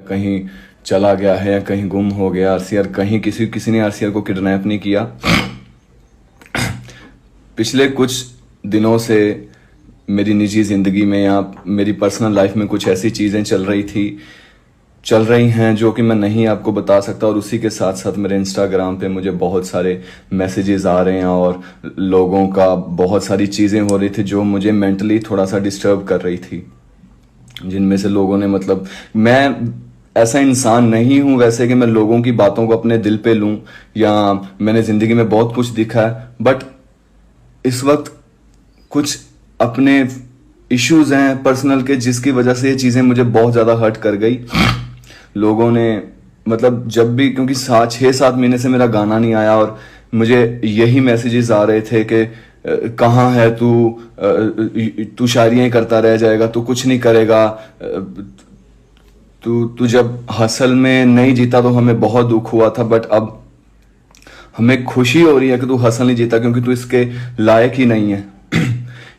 कहीं चला गया है या कहीं गुम हो गया। आरसीआर कहीं किसी ने आरसीआर को किडनैप नहीं किया। पिछले कुछ दिनों से मेरी निजी ज़िंदगी में या मेरी पर्सनल लाइफ में कुछ ऐसी चीज़ें चल रही हैं जो कि मैं नहीं आपको बता सकता। और उसी के साथ साथ मेरे इंस्टाग्राम पे मुझे बहुत सारे मैसेजेस आ रहे हैं और लोगों का बहुत सारी चीज़ें हो रही थी जो मुझे मेंटली थोड़ा सा डिस्टर्ब कर रही थी। जिनमें से लोगों ने मैं ऐसा इंसान नहीं हूं वैसे कि मैं लोगों की बातों को अपने दिल पे लूं, या मैंने ज़िंदगी में बहुत कुछ देखा है, बट इस वक्त कुछ अपने इश्यूज हैं पर्सनल के जिसकी वजह से ये चीज़ें मुझे बहुत ज़्यादा हर्ट कर गई। लोगों ने जब भी, क्योंकि 6-7 महीने से मेरा गाना नहीं आया और मुझे यही मैसेजेस आ रहे थे कि कहाँ है तू शायरियाँ करता रह जाएगा, तू कुछ नहीं करेगा, तू जब हसल में नहीं जीता तो हमें बहुत दुख हुआ था, बट अब हमें खुशी हो रही है कि तू हसल नहीं जीता क्योंकि तू इसके लायक ही नहीं है।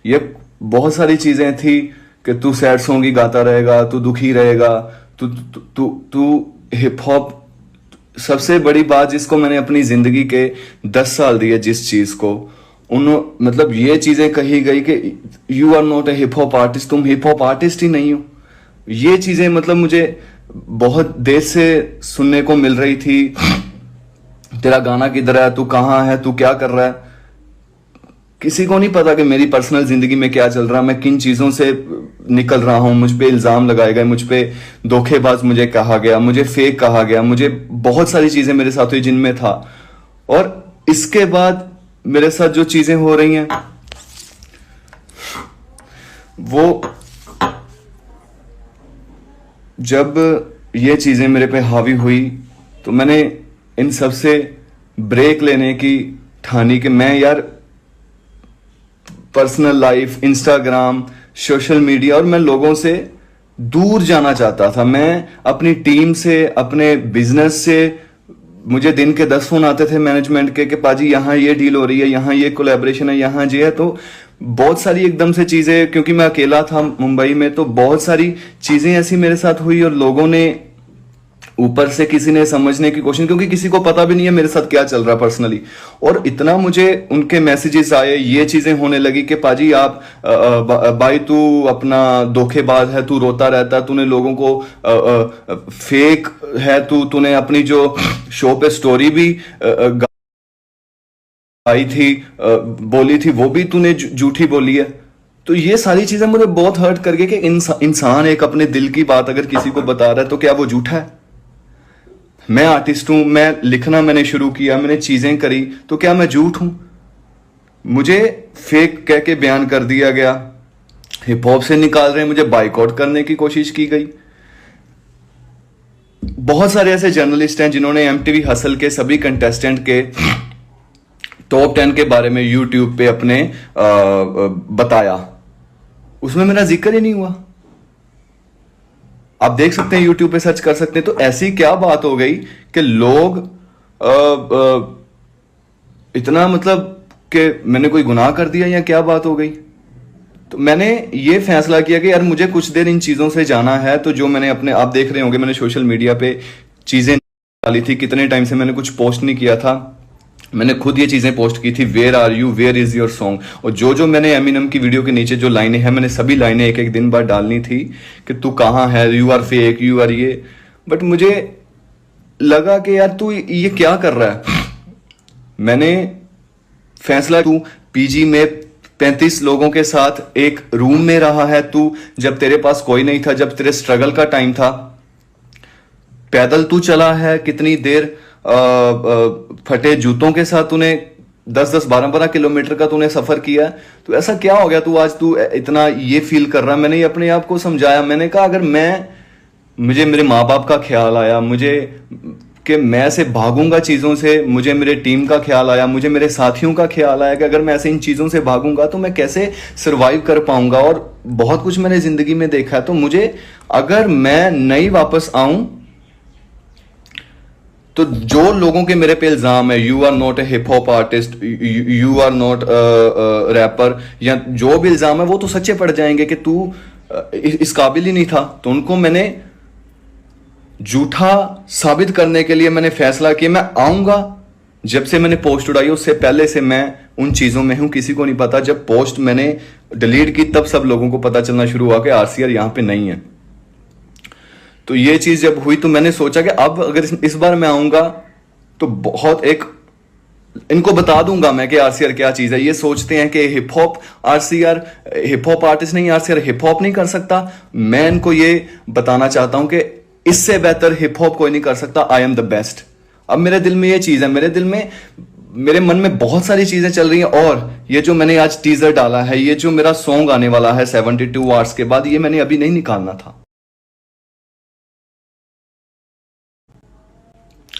ये बहुत सारी चीजें थी कि तू सैड सॉन्ग ही गाता रहेगा, तू दुखी रहेगा, तू हिप हॉप। सबसे बड़ी बात जिसको मैंने अपनी जिंदगी के 10 साल दिए, जिस चीज को ये चीजें कही गई कि you are not a hip hop artist, तुम हिप हॉप आर्टिस्ट ही नहीं हो। ये चीजें मुझे बहुत देर से सुनने को मिल रही थी। तेरा गाना किधर है, तू कहाँ है, तू क्या कर रहा है। किसी को नहीं पता कि मेरी पर्सनल जिंदगी में क्या चल रहा है, मैं किन चीजों से निकल रहा हूं। मुझ पे इल्जाम लगाए गए, मुझ पे धोखेबाज मुझे कहा गया, मुझे फेक कहा गया, मुझे बहुत सारी चीजें मेरे साथ हुई जिनमें था। और इसके बाद मेरे साथ जो चीजें हो रही हैं वो, जब ये चीजें मेरे पे हावी हुई तो मैंने इन सब से ब्रेक लेने की ठानी कि मैं यार personal life, Instagram, social media, और मैं लोगों से दूर जाना चाहता था। मैं अपनी टीम से, अपने बिजनेस से, मुझे दिन के 10 फोन आते थे मैनेजमेंट के कि पाजी यहाँ ये डील हो रही है, यहाँ ये कोलैबोरेशन है, यहाँ ये है। तो बहुत सारी एकदम से चीजें, क्योंकि मैं अकेला था मुंबई में, तो बहुत सारी चीजें ऐसी मेरे साथ हुई और लोगों ने ऊपर से किसी ने समझने की कोशिश, क्योंकि किसी को पता भी नहीं है मेरे साथ क्या चल रहा पर्सनली। और इतना मुझे उनके मैसेजेस आए, ये चीजें होने लगी कि पाजी आप भाई तू अपना धोखेबाज है, तू रोता रहता है, तूने लोगों को फेक है, तूने अपनी जो शो पे स्टोरी भी आई थी, बोली थी, वो भी तूने झूठी बोली है। तो ये सारी चीजें मुझे बहुत हर्ट कर गई कि इंसान एक अपने दिल की बात अगर किसी को बता रहा है तो क्या वो झूठा है। मैं आर्टिस्ट हूं, मैं लिखना मैंने शुरू किया, मैंने चीजें करी, तो क्या मैं झूठ हूं। मुझे फेक कह के बयान कर दिया गया, हिप हॉप से निकाल रहे हैं, मुझे बाइकआउट करने की कोशिश की गई। बहुत सारे ऐसे जर्नलिस्ट हैं जिन्होंने एमटीवी हसल के सभी कंटेस्टेंट के टॉप 10 के बारे में यूट्यूब पे अपने बताया, उसमें मेरा जिक्र ही नहीं हुआ। आप देख सकते हैं, यूट्यूब पे सर्च कर सकते हैं। तो ऐसी क्या बात हो गई कि लोग इतना कि मैंने कोई गुनाह कर दिया या क्या बात हो गई। तो मैंने ये फैसला किया कि यार मुझे कुछ देर इन चीजों से जाना है। तो जो मैंने आप देख रहे होंगे, मैंने सोशल मीडिया पे चीजें डाली थी, कितने टाइम से मैंने कुछ पोस्ट नहीं किया था, मैंने खुद ये चीजें पोस्ट की थी, where are you, where is your song. और जो मैंने एमिनम की वीडियो के नीचे जो लाइनें हैं, मैंने सभी लाइनें एक दिन बाद डालनी थी कि तू कहाँ है, you are fake, you are ये। बट मुझे लगा कि यार तू ये क्या कर रहा है। मैंने फैसला, तू पीजी में 35 लोगों के साथ एक रूम में रहा है, तू जब तेरे पास कोई नहीं था, जब तेरे स्ट्रगल का टाइम था, पैदल तू चला है कितनी देर, फटे जूतों के साथ तूने 10-10, 12-12 किलोमीटर का तूने सफर किया। तो ऐसा क्या हो गया आज तू इतना ये फील कर रहा है। मैंने ये अपने आप को समझाया, मैंने कहा अगर मुझे मेरे माँ बाप का ख्याल आया, मुझे कि मैं ऐसे भागूंगा चीजों से, मुझे मेरे टीम का ख्याल आया, मुझे मेरे साथियों का ख्याल आया कि अगर मैं ऐसे इन चीजों से भागूंगा तो मैं कैसे सरवाइव कर पाऊंगा। और बहुत कुछ मैंने जिंदगी में देखा है। तो मुझे, अगर मैं नहीं वापस आऊं तो जो लोगों के मेरे पे इल्जाम है, you are not a hip hop artist, you are not rapper, या जो भी इल्जाम है वो तो सच्चे पड़ जाएंगे कि तू इस काबिल ही नहीं था। तो उनको मैंने झूठा साबित करने के लिए मैंने फैसला किया मैं आऊंगा। जब से मैंने पोस्ट उड़ाई उससे पहले से मैं उन चीजों में हूं, किसी को नहीं पता। जब पोस्ट मैंने डिलीट की तब सब लोगों को पता चलना शुरू हुआ कि आरसीआर यहां पे नहीं है। तो ये चीज जब हुई तो मैंने सोचा कि अब अगर इस बार मैं आऊंगा तो बहुत एक इनको बता दूंगा मैं कि आरसीआर क्या चीज है। ये सोचते हैं कि hip hop RCR, hip hop artist नहीं आरसीआर हिप हॉप नहीं कर सकता। मैं इनको ये बताना चाहता हूं कि इससे बेहतर हिप हॉप कोई नहीं कर सकता। I am the best. अब मेरे दिल में ये चीज है, मेरे दिल में, मेरे मन में बहुत सारी चीजें चल रही हैं। और ये जो मैंने आज टीजर डाला है, ये जो मेरा सॉन्ग आने वाला है 72 आवर्स के बाद, ये मैंने अभी नहीं निकालना था।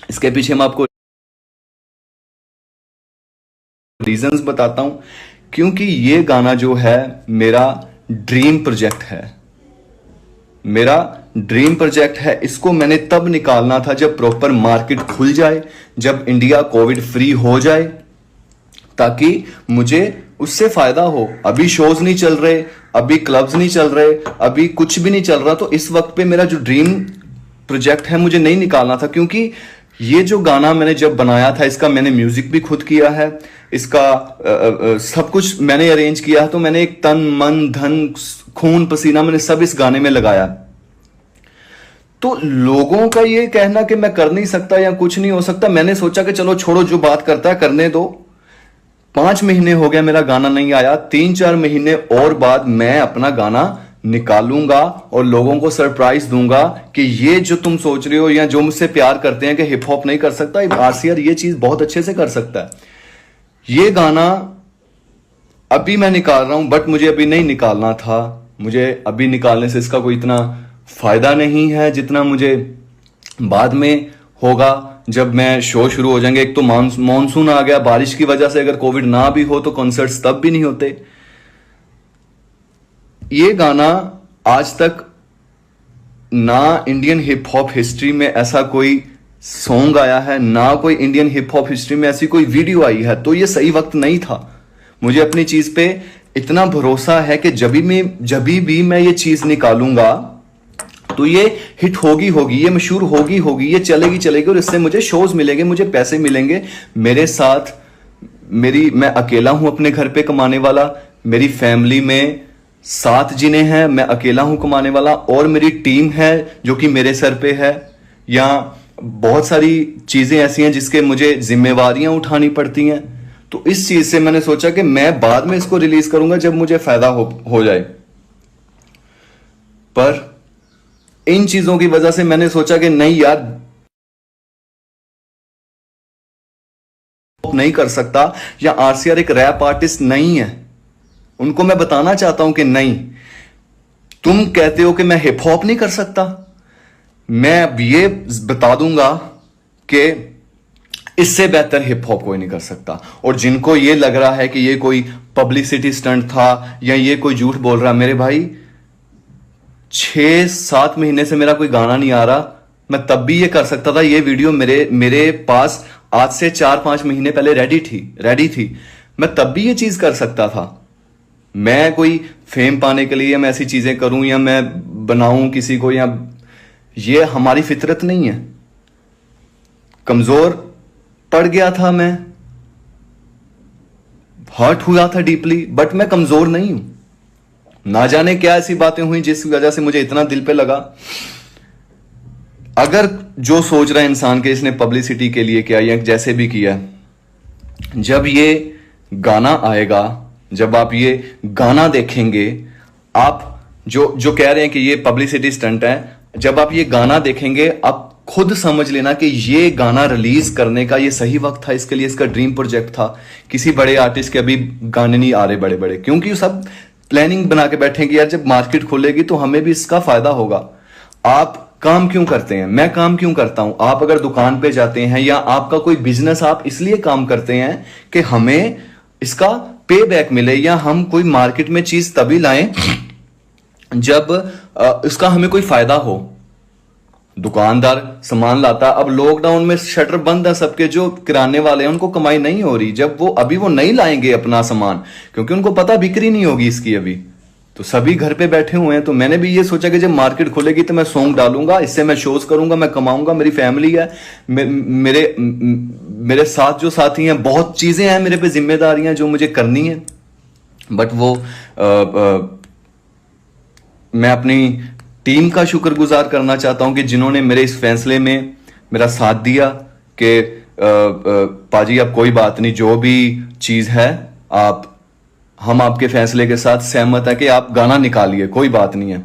इसके पीछे मैं आपको रीजंस बताता हूं। क्योंकि ये गाना जो है मेरा ड्रीम प्रोजेक्ट है, मेरा ड्रीम प्रोजेक्ट है। इसको मैंने तब निकालना था जब प्रॉपर मार्केट खुल जाए, जब इंडिया कोविड फ्री हो जाए, ताकि मुझे उससे फायदा हो। अभी शोज नहीं चल रहे, अभी क्लब्स नहीं चल रहे, अभी कुछ भी नहीं चल रहा। तो इस वक्त पे मेरा जो ड्रीम प्रोजेक्ट है मुझे नहीं निकालना था। क्योंकि ये जो गाना मैंने जब बनाया था, इसका मैंने म्यूजिक भी खुद किया है, इसका सब कुछ मैंने अरेंज किया है। तो मैंने एक तन मन धन खून पसीना मैंने सब इस गाने में लगाया। तो लोगों का ये कहना कि मैं कर नहीं सकता या कुछ नहीं हो सकता, मैंने सोचा कि चलो छोड़ो, जो बात करता है करने दो। 5 महीने हो गया मेरा गाना नहीं आया, 3-4 महीने और बाद मैं अपना गाना निकालूंगा और लोगों को सरप्राइज दूंगा कि ये जो तुम सोच रहे हो या जो मुझसे प्यार करते हैं कि हिप हॉप नहीं कर सकता, आरसीआर ये चीज बहुत अच्छे से कर सकता है। ये गाना अभी मैं निकाल रहा हूं, बट मुझे अभी नहीं निकालना था। मुझे अभी निकालने से इसका कोई इतना फायदा नहीं है जितना मुझे बाद में होगा जब मैं शो शुरू हो जाएंगे। एक तो मॉनसून आ गया, बारिश की वजह से अगर कोविड ना भी हो तो कॉन्सर्ट्स तब भी नहीं होते। ये गाना आज तक ना इंडियन हिप हॉप हिस्ट्री में ऐसा कोई सॉन्ग आया है, ना कोई इंडियन हिप हॉप हिस्ट्री में ऐसी कोई वीडियो आई है। तो ये सही वक्त नहीं था। मुझे अपनी चीज पे इतना भरोसा है कि जब भी मैं ये चीज निकालूंगा तो ये हिट होगी, ये मशहूर होगी, ये चलेगी और इससे मुझे शोज मिलेंगे, मुझे पैसे मिलेंगे। मेरे साथ मैं अकेला हूं अपने घर पे कमाने वाला, मेरी फैमिली में 7 जिने हैं, मैं अकेला हूं कमाने वाला, और मेरी टीम है जो कि मेरे सर पे है। या बहुत सारी चीजें ऐसी हैं जिसके मुझे जिम्मेवारियां उठानी पड़ती हैं। तो इस चीज से मैंने सोचा कि मैं बाद में इसको रिलीज करूंगा जब मुझे फायदा हो जाए। पर इन चीजों की वजह से मैंने सोचा कि नहीं यार, नहीं कर सकता, या आरसीआर एक रैप आर्टिस्ट नहीं है। उनको मैं बताना चाहता हूं कि नहीं, तुम कहते हो कि मैं हिप हॉप नहीं कर सकता, मैं अब ये बता दूंगा कि इससे बेहतर हिप हॉप कोई नहीं कर सकता। और जिनको ये लग रहा है कि ये कोई पब्लिसिटी स्टंट था या ये कोई झूठ बोल रहा, मेरे भाई 6-7 महीने से मेरा कोई गाना नहीं आ रहा, मैं तब भी ये कर सकता था। ये वीडियो मेरे पास आज से 4-5 महीने पहले रेडी थी, मैं तब भी ये चीज कर सकता था। मैं कोई फेम पाने के लिए मैं ऐसी चीजें करूं या मैं बनाऊं किसी को, या ये हमारी फितरत नहीं है। कमजोर पड़ गया था मैं, हर्ट हुआ था डीपली, बट मैं कमजोर नहीं हूं। ना जाने क्या ऐसी बातें हुई जिस वजह से मुझे इतना दिल पे लगा। अगर जो सोच रहा है इंसान के इसने पब्लिसिटी के लिए किया या जैसे भी किया, जब ये गाना आएगा, जब आप ये गाना देखेंगे, आप जो कह रहे हैं कि ये पब्लिसिटी स्टंट है, जब आप ये गाना देखेंगे आप खुद समझ लेना कि ये गाना रिलीज करने का ये सही वक्त था। इसके लिए इसका ड्रीम प्रोजेक्ट था। किसी बड़े आर्टिस्ट के अभी गाने नहीं आ रहे बड़े बड़े, क्योंकि सब प्लानिंग बना के बैठे कि यार जब मार्केट खुलेगी तो हमें भी इसका फायदा होगा। आप काम क्यों करते हैं, मैं काम क्यों करता हूं? आप अगर दुकान पे जाते हैं या आपका कोई बिजनेस, आप इसलिए काम करते हैं कि हमें इसका पे बैक मिले, या हम कोई मार्केट में चीज तभी लाएं जब इसका हमें कोई फायदा हो। दुकानदार सामान लाता, अब लॉकडाउन में शटर बंद है सबके, जो किराने वाले हैं उनको कमाई नहीं हो रही। जब वो नहीं लाएंगे अपना सामान, क्योंकि उनको पता बिक्री नहीं होगी इसकी अभी, तो सभी घर पे बैठे हुए हैं, तो मैंने भी ये सोचा कि जब मार्केट खुलेगी तो मैं सॉन्ग डालूंगा, इससे मैं शोज करूंगा, मैं कमाऊंगा, मेरी फैमिली है, मेरे साथ जो साथी हैं, बहुत चीजें हैं मेरे पे, जिम्मेदारियां जो मुझे करनी है। बट वो मैं अपनी टीम का शुक्रगुजार करना चाहता हूं कि जिन्होंने मेरे इस फैसले में मेरा साथ दिया कि पाजी अब कोई बात नहीं, जो भी चीज है हम आपके फैसले के साथ सहमत है कि आप गाना निकालिए, कोई बात नहीं है।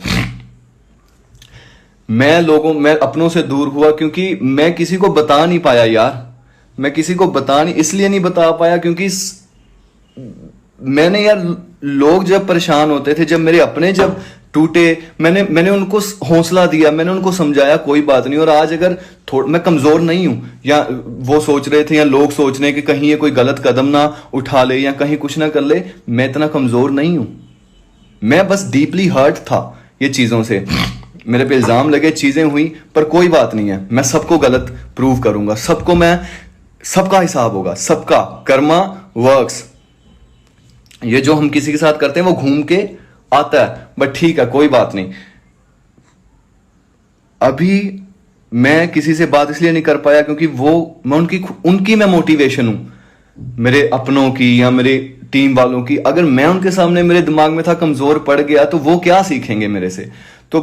मैं अपनों से दूर हुआ क्योंकि मैं किसी को बता नहीं पाया यार। मैं किसी को इसलिए नहीं बता पाया क्योंकि मैंने यार, लोग जब परेशान होते थे, जब मेरे अपने जब टूटे, मैंने उनको हौसला दिया, मैंने उनको समझाया कोई बात नहीं। और आज अगर मैं कमजोर नहीं हूं, या वो सोच रहे थे या लोग सोच रहे हैं कि कहीं ये कोई गलत कदम ना उठा ले या कहीं कुछ ना कर ले, मैं इतना कमजोर नहीं हूं। मैं बस डीपली हर्ट था ये चीजों से, मेरे पे इल्जाम लगे, चीजें हुई, पर कोई बात नहीं है, मैं सबको गलत प्रूव करूंगा, सबका हिसाब होगा, सबका कर्मा वर्क्स। ये जो हम किसी के साथ करते हैं वो घूम के आता है, बट ठीक है, कोई बात नहीं। अभी मैं किसी से बात इसलिए नहीं कर पाया क्योंकि मैं उनकी मैं मोटिवेशन हूं, मेरे अपनों की या मेरे टीम वालों की। अगर मैं उनके सामने, मेरे दिमाग में था कमजोर पड़ गया, तो वो क्या सीखेंगे मेरे से। तो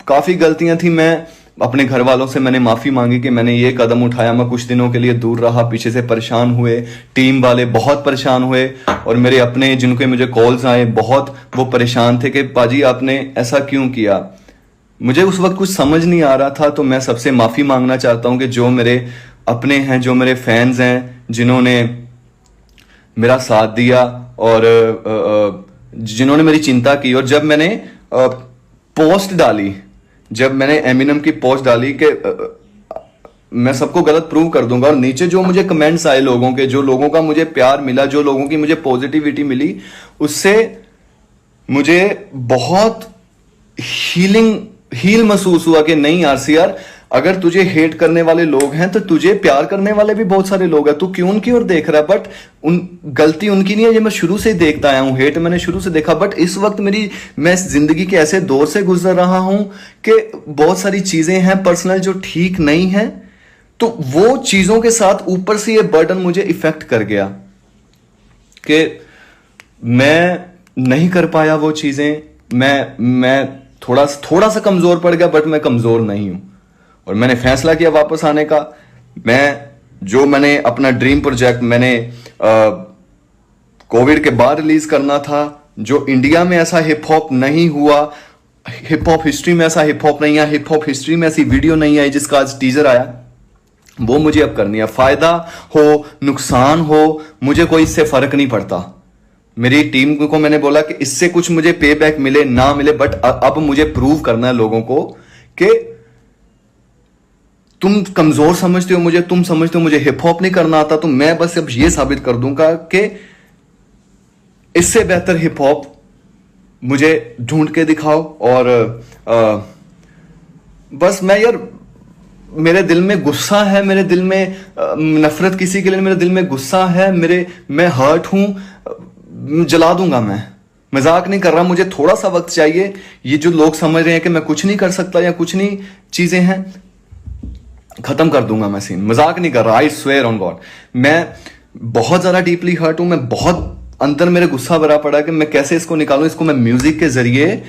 काफी गलतियां थी। मैं अपने घर वालों से मैंने माफी मांगी कि मैंने ये कदम उठाया, मैं कुछ दिनों के लिए दूर रहा, पीछे से परेशान हुए, टीम वाले बहुत परेशान हुए, और मेरे अपने जिनके मुझे कॉल्स आए बहुत, वो परेशान थे कि पाजी आपने ऐसा क्यों किया। मुझे उस वक्त कुछ समझ नहीं आ रहा था। तो मैं सबसे माफी मांगना चाहता हूं कि जो मेरे अपने हैं, जो मेरे फैंस हैं, जिन्होंने मेरा साथ दिया और जिन्होंने मेरी चिंता की। और जब मैंने पोस्ट डाली, जब मैंने एमिनम की पोस्ट डाली कि मैं सबको गलत प्रूव कर दूंगा, और नीचे जो मुझे कमेंट्स आए लोगों के, जो लोगों का मुझे प्यार मिला, जो लोगों की मुझे पॉजिटिविटी मिली, उससे मुझे बहुत हील महसूस हुआ कि नहीं आरसीआर, अगर तुझे हेट करने वाले लोग हैं तो तुझे प्यार करने वाले भी बहुत सारे लोग हैं, तू क्यों उनकी ओर देख रहा है। बट गलती उनकी नहीं है, ये मैं शुरू से देखता आया हूं, हेट मैंने शुरू से देखा। बट इस वक्त मैं जिंदगी के ऐसे दौर से गुजर रहा हूं कि बहुत सारी चीजें हैं पर्सनल जो ठीक नहीं है, तो वो चीजों के साथ ऊपर से ये बर्डन मुझे इफेक्ट कर गया कि मैं नहीं कर पाया वो चीजें। मैं थोड़ा सा कमजोर पड़ गया, बट मैं कमजोर नहीं हूं। और मैंने फैसला किया वापस आने का। मैंने अपना ड्रीम प्रोजेक्ट मैंने कोविड के बाद रिलीज करना था, जो इंडिया में ऐसा हिप हॉप नहीं हुआ, हिप हॉप हिस्ट्री में ऐसा हिप हॉप नहीं आया, हिप हॉप हिस्ट्री में ऐसी वीडियो नहीं आई जिसका आज टीजर आया, वो मुझे अब करनी है। फायदा हो नुकसान हो, मुझे कोई इससे फर्क नहीं पड़ता। मेरी टीम को मैंने बोला कि इससे कुछ मुझे पे बैक मिले ना मिले, बट अब मुझे प्रूव करना है लोगों को कि तुम कमजोर समझते हो मुझे, तुम समझते हो मुझे हिप हॉप नहीं करना आता, तो मैं बस अब ये साबित कर दूंगा कि इससे बेहतर हिप हॉप मुझे ढूंढ के दिखाओ। और बस मेरे दिल में गुस्सा है, मेरे दिल में नफरत किसी के लिए, मेरे दिल में गुस्सा है, मैं हर्ट हूं, जला दूंगा। मैं मजाक नहीं कर रहा, मुझे थोड़ा सा वक्त चाहिए। ये जो लोग समझ रहे हैं कि मैं कुछ नहीं कर सकता या कुछ नहीं चीजें हैं, खत्म कर दूंगा मैं सीन, मजाक नहीं कर रहा। आई स्वेयर ऑन गॉड, मैं बहुत ज्यादा डीपली हर्ट हूं, मैं बहुत अंदर मेरे गुस्सा भरा पड़ा कि मैं कैसे इसको निकालूं। इसको मैं म्यूजिक के जरिए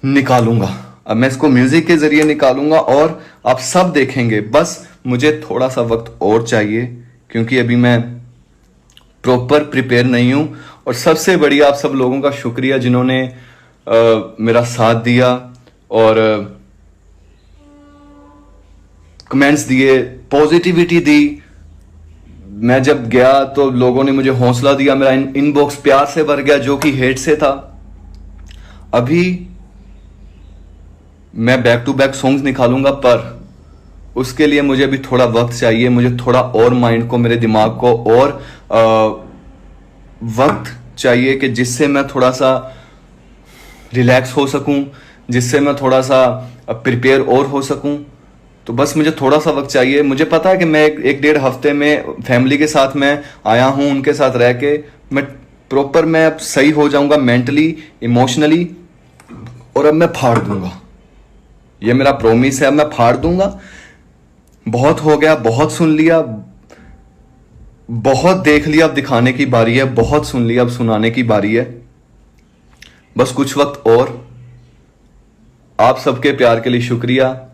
निकालूंगा, अब मैं इसको म्यूजिक के जरिए निकालूंगा और आप सब देखेंगे। बस मुझे थोड़ा सा वक्त और चाहिए क्योंकि अभी मैं प्रॉपर प्रिपेयर नहीं हूं। और सबसे बढ़िया आप सब लोगों का शुक्रिया जिन्होंने मेरा साथ दिया और कमेंट्स दिए, पॉजिटिविटी दी। मैं जब गया तो लोगों ने मुझे हौसला दिया, मेरा इनबॉक्स प्यार से भर गया जो कि हेट से था। अभी मैं बैक टू बैक सॉन्ग्स निकालूंगा, पर उसके लिए मुझे अभी थोड़ा वक्त चाहिए। मुझे थोड़ा और माइंड को, मेरे दिमाग को और वक्त चाहिए कि जिससे मैं थोड़ा सा रिलैक्स हो सकूं, जिससे मैं थोड़ा सा प्रिपेयर और हो सकूं। तो बस मुझे थोड़ा सा वक्त चाहिए। मुझे पता है कि मैं एक डेढ़ हफ्ते में फैमिली के साथ मैं आया हूं, उनके साथ रह के मैं प्रॉपर मैं अब सही हो जाऊंगा मेंटली, इमोशनली। और अब मैं फाड़ दूंगा। ये मेरा प्रॉमिस है, मैं फाड़ दूंगा। बहुत हो गया, बहुत सुन लिया, बहुत देख लिया, अब दिखाने की बारी है। बहुत सुन लिया, अब सुनाने की बारी है। बस कुछ वक्त और। आप सबके प्यार के लिए शुक्रिया।